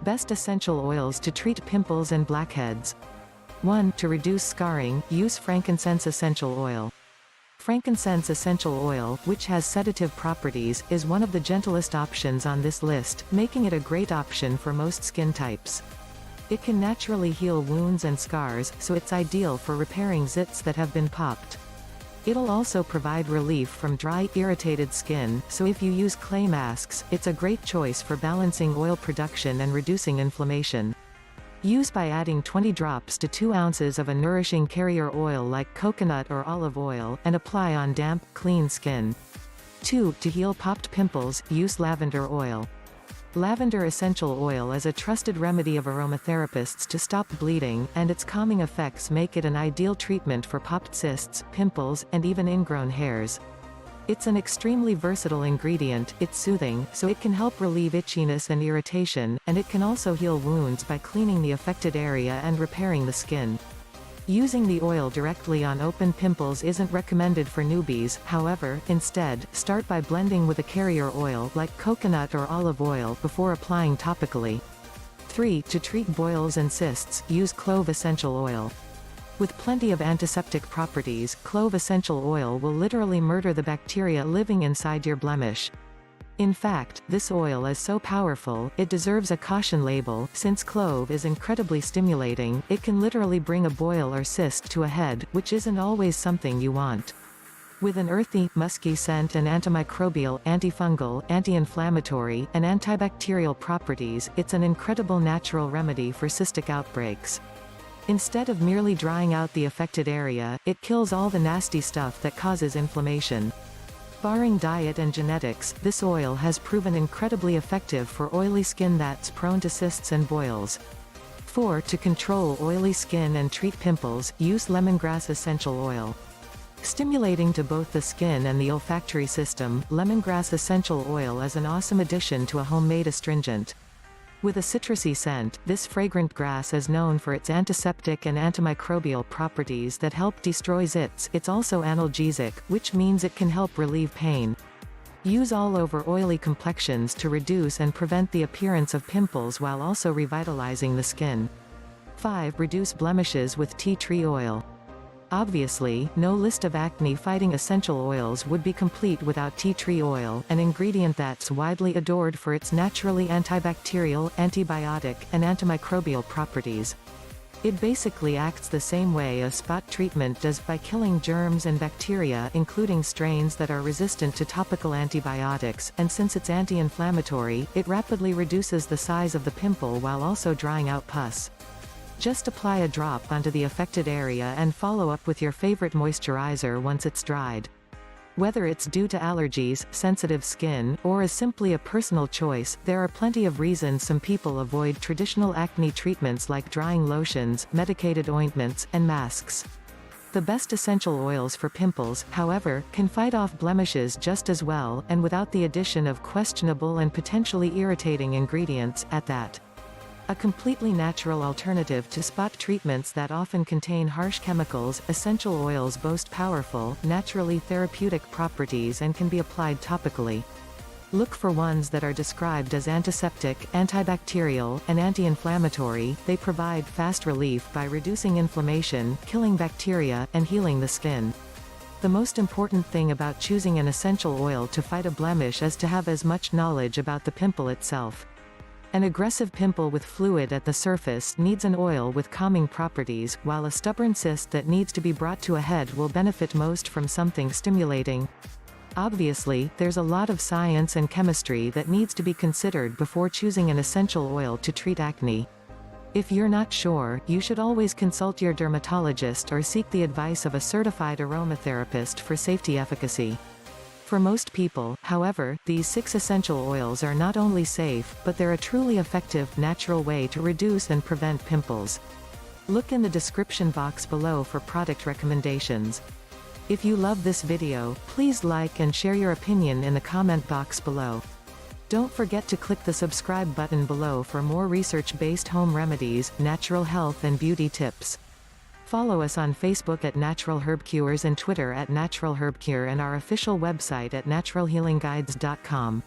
Best essential oils to treat pimples and blackheads. 1. To reduce scarring, use frankincense essential oil. Frankincense essential oil, which has sedative properties, is one of the gentlest options on this list, making it a great option for most skin types. It can naturally heal wounds and scars, so it's ideal for repairing zits that have been popped. It'll also provide relief from dry, irritated skin, so if you use clay masks, it's a great choice for balancing oil production and reducing inflammation. Use by adding 20 drops to 2 ounces of a nourishing carrier oil like coconut or olive oil, and apply on damp, clean skin. 2. To heal popped pimples, use lavender oil. Lavender essential oil is a trusted remedy of aromatherapists to stop bleeding, and its calming effects make it an ideal treatment for popped cysts, pimples, and even ingrown hairs. It's an extremely versatile ingredient, it's soothing, so it can help relieve itchiness and irritation, and it can also heal wounds by cleaning the affected area and repairing the skin. Using the oil directly on open pimples isn't recommended for newbies, however, instead, start by blending with a carrier oil like coconut or olive oil before applying topically. 3. To treat boils and cysts, use clove essential oil. With plenty of antiseptic properties, clove essential oil will literally murder the bacteria living inside your blemish. In fact, this oil is so powerful, it deserves a caution label. Since clove is incredibly stimulating, it can literally bring a boil or cyst to a head, which isn't always something you want. With an earthy, musky scent and antimicrobial, antifungal, anti-inflammatory, and antibacterial properties, it's an incredible natural remedy for cystic outbreaks. Instead of merely drying out the affected area, it kills all the nasty stuff that causes inflammation. Barring diet and genetics, this oil has proven incredibly effective for oily skin that's prone to cysts and boils. 4. To control oily skin and treat pimples, use lemongrass essential oil. Stimulating to both the skin and the olfactory system, lemongrass essential oil is an awesome addition to a homemade astringent. With a citrusy scent, this fragrant grass is known for its antiseptic and antimicrobial properties that help destroy zits. It's also analgesic, which means it can help relieve pain. Use all over oily complexions to reduce and prevent the appearance of pimples while also revitalizing the skin. 5. Reduce blemishes with tea tree oil. Obviously, no list of acne-fighting essential oils would be complete without tea tree oil, an ingredient that's widely adored for its naturally antibacterial, antibiotic, and antimicrobial properties. It basically acts the same way a spot treatment does by killing germs and bacteria, including strains that are resistant to topical antibiotics, and since it's anti-inflammatory, it rapidly reduces the size of the pimple while also drying out pus. Just apply a drop onto the affected area and follow up with your favorite moisturizer once it's dried. Whether it's due to allergies, sensitive skin, or is simply a personal choice, there are plenty of reasons some people avoid traditional acne treatments like drying lotions, medicated ointments, and masks. The best essential oils for pimples, however, can fight off blemishes just as well, and without the addition of questionable and potentially irritating ingredients, at that. A completely natural alternative to spot treatments that often contain harsh chemicals, essential oils boast powerful, naturally therapeutic properties and can be applied topically. Look for ones that are described as antiseptic, antibacterial, and anti-inflammatory. They provide fast relief by reducing inflammation, killing bacteria, and healing the skin. The most important thing about choosing an essential oil to fight a blemish is to have as much knowledge about the pimple itself. An aggressive pimple with fluid at the surface needs an oil with calming properties, while a stubborn cyst that needs to be brought to a head will benefit most from something stimulating. Obviously, there's a lot of science and chemistry that needs to be considered before choosing an essential oil to treat acne. If you're not sure, you should always consult your dermatologist or seek the advice of a certified aromatherapist for safety efficacy. For most people, however, these 6 essential oils are not only safe, but they're a truly effective, natural way to reduce and prevent pimples. Look in the description box below for product recommendations. If you love this video, please like and share your opinion in the comment box below. Don't forget to click the subscribe button below for more research-based home remedies, natural health and beauty tips. Follow us on Facebook at Natural Herb Cures and Twitter at Natural Herb Cure and our official website at naturalhealingguides.com.